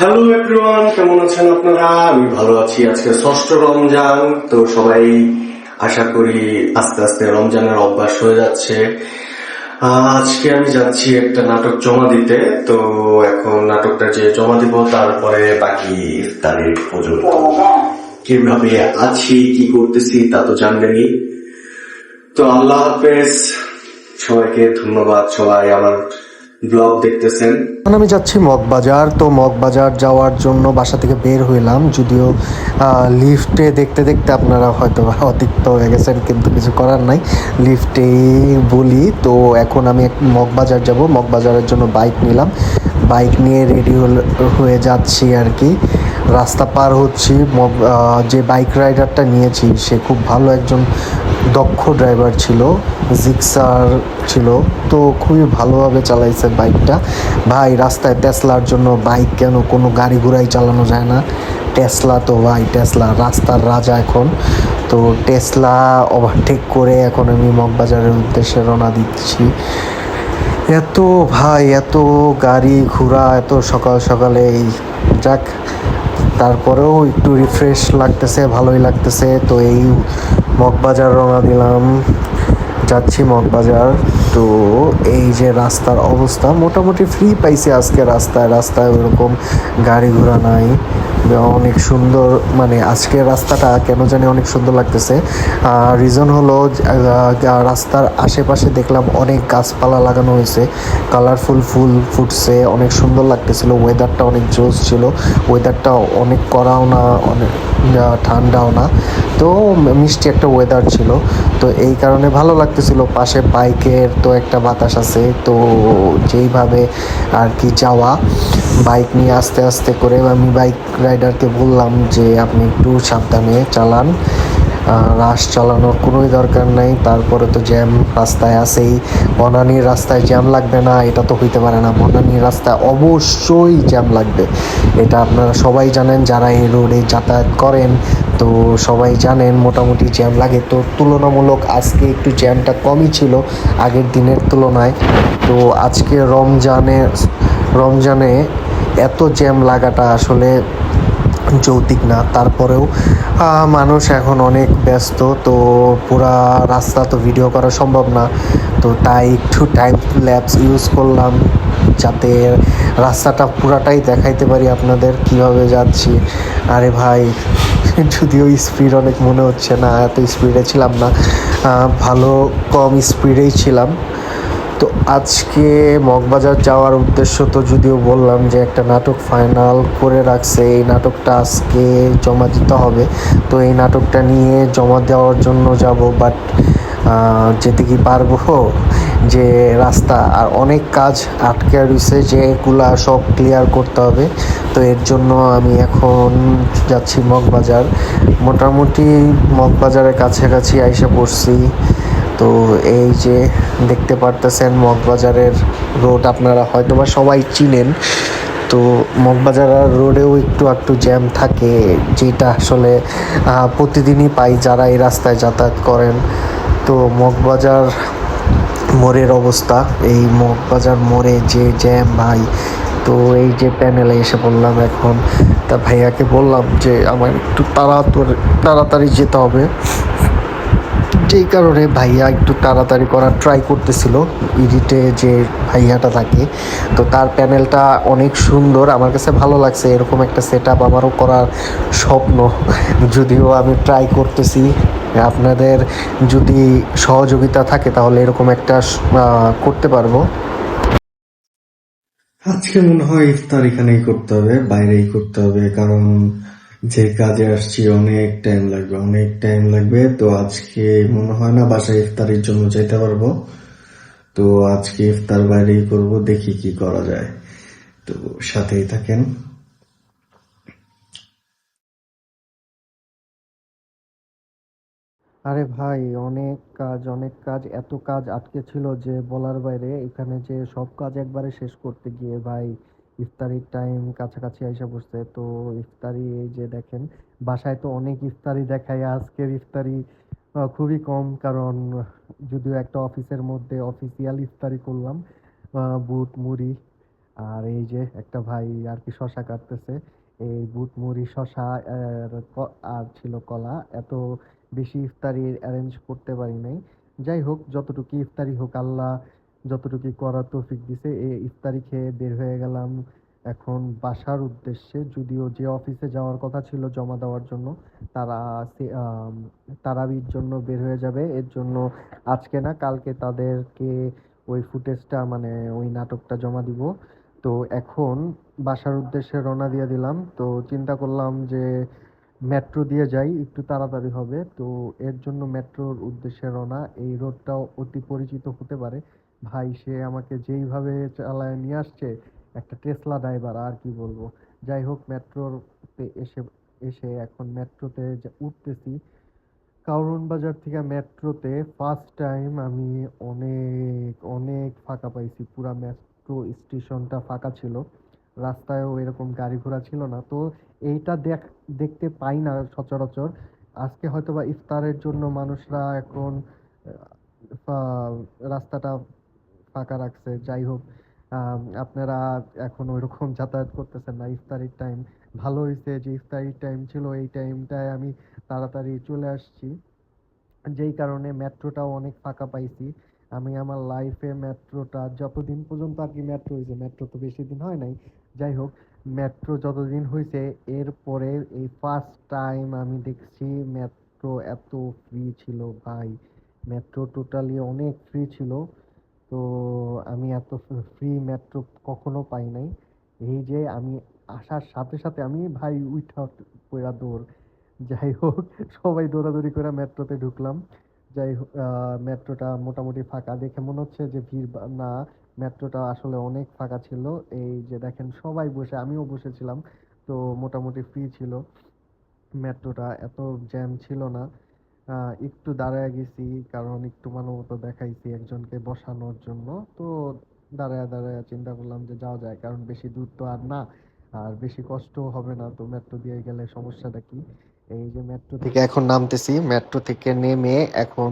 Hello everyone, কেমন আছেন আপনারা? আমি ভালো আছি। আজকে ষষ্ঠ রমজান, তো সবাই আশা করি আস্তে আস্তে রমজানের অভ্যাস হয়ে যাচ্ছে। আজকে আমি যাচ্ছি একটা নাটক জমা দিতে। তো এখন নাটকটা যে জমা দিব, তারপরে বাকি ইফতারের পর্যন্ত কিভাবে আছি, কি করতেছি তা তো জানবেনই। তো আল্লাহ হাফেজ, সবাইকে ধন্যবাদ। সবাই আমার ব্লগ দেখতেছেন। এখন আমি যাচ্ছি মগবাজার। তো মগবাজার যাওয়ার জন্য বাসা থেকে বের হইলাম, যদিও লিফটে দেখতে দেখতে আপনারা হয়তো অতিরিক্ত হয়ে গেছেন, কিন্তু কিছু করার নাই, লিফটেই বলি। তো এখন আমি মগবাজার যাব, মগবাজারের জন্য বাইক নিলাম, বাইক নিয়ে রেডি হয়ে যাচ্ছি আর কি। রাস্তা পার হচ্ছি। যে বাইক রাইডারটা নিয়েছি সে খুব ভালো একজন দক্ষ ড্রাইভার ছিল, জিক্সার ছিল, তো খুবই ভালোভাবে চালাইছে বাইকটা। ভাই, রাস্তায় টেসলার জন্য বাইক কেন, কোনো গাড়ি ঘোড়াই চালানো যায় না। টেসলা তো ভাই, টেসলা রাস্তার রাজা এখন। তো টেসলা ওভারটেক করে এখন আমি মগবাজারের উদ্দেশ্যে রওনা দিচ্ছি। এত ভাই, এত গাড়ি ঘোড়া, এত সকাল সকালে, যাক, তারপরেও একটু রিফ্রেশ লাগতেছে, ভালোই লাগতেছে। তো এই মগবাজার রওনা দিলাম, যাচ্ছি মগবাজার। তো এই যে রাস্তার অবস্থা, মোটামুটি ফ্রি পাইছি আজকে। রাস্তায় রাস্তায় ওরকম গাড়ি ঘোড়া নাই, অনেক সুন্দর। মানে আজকের রাস্তাটা কেন জানি অনেক সুন্দর লাগতেছে। রিজন হলো রাস্তার আশেপাশে দেখলাম অনেক গাছপালা লাগানো হয়েছে, কালারফুল ফুল ফুটছে, অনেক সুন্দর লাগতেছিল। ওয়েদারটা অনেক জোস ছিল, ওয়েদারটা অনেক কড়াও না, অনেক ঠান্ডাও না, তো মিষ্টি একটা ওয়েদার ছিল। তো এই কারণে ভালো লাগতেছিল। পাশে বাইকের তো একটা বাতাস আছে, তো যেইভাবে আর কি যাওয়া, বাইক নিয়ে আস্তে আস্তে করে আমি বাইক রাইডারকে বললাম যে আপনি একটু সাবধানে চালান, রাশ চালানোর কোনোই দরকার নাই। তারপরে তো জ্যাম রাস্তায় আছেই, বনানীর রাস্তায় জ্যাম লাগবে না এটা তো হইতে পারে না, বনানীর রাস্তায় অবশ্যই জ্যাম লাগবে। এটা আপনারা সবাই জানেন, যারা এই রোডে যাতায়াত করেন, তো সবাই জানেন মোটামুটি জ্যাম লাগে। তো তুলনামূলক আজকে একটু জ্যামটা কমই ছিল আগের দিনের তুলনায়। তো আজকে রমজানে এত জ্যাম লাগাটা আসলে যৌক্তিক না। তারপরেও মানুষ এখন অনেক ব্যস্ত, তো পুরা রাস্তা তো ভিডিও করা সম্ভব না, তো তাই একটু টাইম ল্যাপস ইউজ করলাম, যাতে রাস্তাটা পুরাটাই দেখাইতে পারি আপনাদের কিভাবে যাচ্ছি। আরে ভাই, যদিও স্পিড অনেক মনে হচ্ছে না, এত স্পিডে ছিলাম না, ভালো কম স্পিডেই ছিলাম। তো আজকে মগবাজার যাওয়ার উদ্দেশ্য তো যদিও বললাম যে একটা নাটক ফাইনাল করে রাখছে, এই নাটকটা আজকে জমা দিতে হবে। তো এই নাটকটা নিয়ে জমা দেওয়ার জন্য যাব, বাট যেতে কি পারবো, যে রাস্তা আর অনেক কাজ আটকে রয়েছে, যেগুলা সব ক্লিয়ার করতে হবে। তো এর জন্য আমি এখন যাচ্ছি মগবাজার। মোটামুটি মগবাজারের কাছাকাছি আইসা পড়ছি। তো এই যে দেখতে পারতেছেন মগবাজারের রোড, আপনারা হয়তোবা সবাই চিনেন। তো মগবাজার রোডেও একটু একটু জ্যাম থাকে, যেটা আসলে প্রতিদিনই পাই যারা এই রাস্তায় যাতায়াত করেন। তো মগবাজার মোড়ের অবস্থা, এই মগবাজার মোড়ে যে জ্যাম ভাই। তো এই যে প্যানেলে এসে বললাম এখন, তা ভাইয়াকে বললাম যে আমার একটু তাড়াতাড়ি যেতে হবে, যেই কারণে ভাইয়া একটু তাড়াতাড়ি করার ট্রাই করতেছিল। ইডিটে যে ভাইয়াটা থাকে, তো তার প্যানেলটা অনেক সুন্দর, আমার কাছে ভালো লাগছে। এরকম একটা সেট আপ আমারও করার স্বপ্ন, যদিও আমি ট্রাই করতেছি। আপনাদের যদি সহযোগিতা থাকে তাহলে এরকম একটা করতে পারবো। আজকে মনে হয় ইফতার এখানেই করতে হবে, বাইরেই করতে হবে, কারণ যে কাজে আসছি অনেক টাইম লাগবে, অনেক টাইম লাগবে। তো আজকে মনে হয় না বাসায় ইফতারের জন্য যেতে পারবো। তো আজকে ইফতার বাইরেই করব, দেখি কি করা যায়। তো সাথেই থাকেন। আরে ভাই, অনেক কাজ, অনেক কাজ, এত কাজ আটকে ছিল যে বলার বাইরে। এখানে যে সব কাজ একবারে শেষ করতে গিয়ে ভাই ইফতারির টাইম কাছাকাছি এসে পড়ছে। তো ইফতারি এই যে দেখেন, বাসায় তো অনেক ইফতারি দেখায়, আজকের ইফতারি খুবই কম, কারণ যদিও একটা অফিসের মধ্যে অফিসিয়াল ইফতারি করলাম, বুট মুড়ি আর এই যে একটা ভাই আর কি শশা কাটতেছে, এই বুট মুড়ি শশা আর ছিল কলা। এত বেশি ইফতারি অ্যারেঞ্জ করতে পারি নাই। যাই হোক, যতটুকু ইফতারি হোক, আল্লাহ যতটুকু করার তৌফিক দিছে, এই ইফতারি খেয়ে বের হয়ে গেলাম এখন বাসার উদ্দেশ্যে। যদিও যে অফিসে যাওয়ার কথা ছিল জমা দেওয়ার জন্য, তারা তারাবির জন্য বের হয়ে যাবে, এর জন্য আজকে না কালকে তাদেরকে ওই ফুটেজটা মানে ওই নাটকটা জমা দিব। তো এখন বাসার উদ্দেশ্যে রওনা দিয়ে দিলাম। তো চিন্তা করলাম যে মেট্রো দিয়ে যাই, একটু তাড়াতাড়ি হবে। তো এর জন্য মেট্রোর উদ্দেশ্যে রওনা। এই রোডটাও অতি পরিচিত হতে পারে। ভাই সে আমাকে যেইভাবে চালায় নিয়ে আসছে, একটা টেসলা ড্রাইভার, আর কি বলবো। যাই হোক, মেট্রোতে এসে এসে এখন মেট্রোতে উঠতেছি। কারওয়ান বাজার থেকে মেট্রোতে ফার্স্ট টাইম আমি অনেক অনেক ফাঁকা পাইছি। পুরা মেট্রো স্টেশনটা ফাঁকা ছিল, রাস্তায়ও এরকম গাড়ি ঘোড়া ছিল না। তো এইটা দেখতে পাই না সচরাচর। আজকে হয়তোবা ইফতারের জন্য মানুষরা এখন রাস্তাটা ফাঁকা রাখছে। যাই হোক, আপনারা এখন ওইরকম যাতায়াত করতেছেন না। ইফতারির টাইম ভালো হয়েছে যে ইফতারির টাইম ছিল, এই টাইমটায় আমি তাড়াতাড়ি চলে আসছি, যেই কারণে মেট্রোটাও অনেক ফাঁকা পাইছি। আমি আমার লাইফে মেট্রোটা যতদিন পর্যন্ত আর কি মেট্রো হয়েছে, মেট্রো তো বেশি দিন হয় নাই, যাই হোক, মেট্রো যতদিন হয়েছে এরপরে এই ফার্স্ট টাইম আমি দেখছি মেট্রো এত ফ্রি ছিল ভাই। মেট্রো টোটালি অনেক ফ্রি ছিল। তো আমি এত ফ্রি মেট্রো কখনো পাই নাই। এই যে আমি আসার সাথে সাথে আমি ভাই উঠা পড়া দৌড়। যাই হোক, সবাই দৌড়াদৌড়ি করে মেট্রোতে ঢুকলাম। যাই হোক, মেট্রোটা মোটামুটি ফাঁকা দেখে মনে হচ্ছে যে ভিড় না, মেট্রোটা আসলে অনেক ফাঁকা ছিল। এই যে দেখেন সবাই বসে, আমিও বসেছিলাম। তো মোটামুটি ফ্রি ছিল, মেট্রোটা এত জ্যাম ছিল না। একটু দাঁড়ায় গেছি, কারণ একটু মানবতা দেখাইছি একজনকে বসানোর জন্য। তো দাঁড়ায় দাঁড়ায় চিন্তা করলাম যে যাওয়া যায়, কারণ বেশি দূর তো আর না, আর বেশি কষ্ট হবে না। তো মেট্রো দিয়ে গেলে সমস্যাটা কি। এই যে মেট্রো থেকে এখন নামতেছি, মেট্রো থেকে নেমে এখন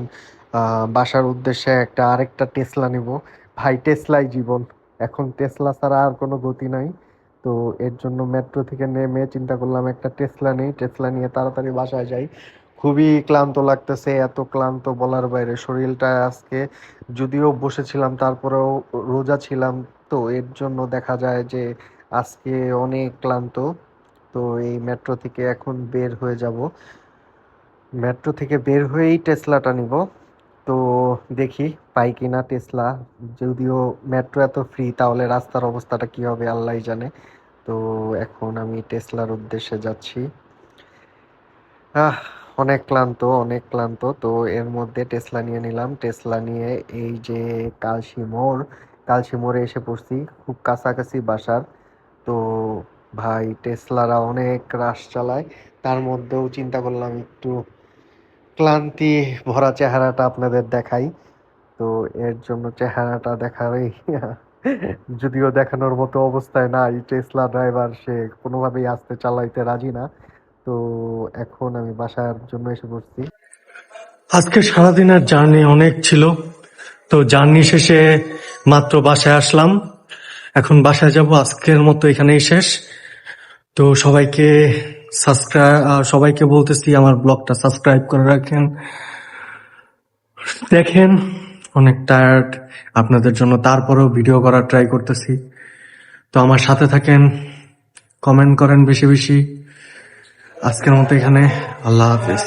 বাসার উদ্দেশ্যে আরেকটা টেসলা নিব। ভাই টেসলাই জীবন, এখন টেসলা ছাড়া আর কোনো গতি নাই। তো এর জন্য মেট্রো থেকে নেমে চিন্তা করলাম একটা টেসলা নেই, টেসলা নিয়ে তাড়াতাড়ি বাসায় যাই। খুবই ক্লান্ত লাগতেছে, এত ক্লান্ত বলার বাইরে। শরীরটা আজকে যদিও বসেছিলাম, তারপরেও রোজা ছিলাম, তো এর জন্য দেখা যায় যে আজকে অনেক ক্লান্ত। তো এই মেট্রো থেকে এখন বের হয়ে যাব, মেট্রো থেকে বের হয়েই টেসলাটা নিব। তো দেখি পাই কিনা টেসলা। যদিও মেট্রো এত ফ্রি, তাহলে রাস্তার অবস্থাটা কি হবে আল্লাহই জানে। তো এখন আমি টেসলার উদ্দেশ্যে যাচ্ছি। আহ অনেক ক্লান্ত, অনেক ক্লান্ত। তো এর মধ্যে টেসলা নিয়ে নিলাম। টেসলা নিয়ে এই যে কালশি মোড়ে এসে পড়ছি, খুব কাছাকাছি বাসার। তো ভাই টেসলারা অনেক রাশ চালায়, তার মধ্যেও চিন্তা করলাম একটু ক্লান্তি ভরা চেহারাটা আপনাদের দেখাই। তো এর জন্য চেহারাটা দেখারই যদিও দেখানোর মতো অবস্থায় না, এই টেসলা ড্রাইভার সে কোনোভাবেই আস্তে চালাইতে রাজি না। তো এখন আমি বাসার জন্য এসে পড়ছি। আজকে সারাদিনের জার্নি অনেক ছিল। তো জার্নি শেষে মাত্র বাসায় আসলাম, এখন বাসায় যাব। আজকের মতো এখানেই শেষ। তো সবাইকে বলতেছি আমার ব্লগটা সাবস্ক্রাইব করে রাখেন। দেখেন অনেক টায়ার্ড আপনাদের জন্য, তারপরেও ভিডিও করার ট্রাই করতেছি। তো আমার সাথে থাকেন, কমেন্ট করেন বেশি বেশি। আজকের মতো এখানে, আল্লাহ হাফেজ।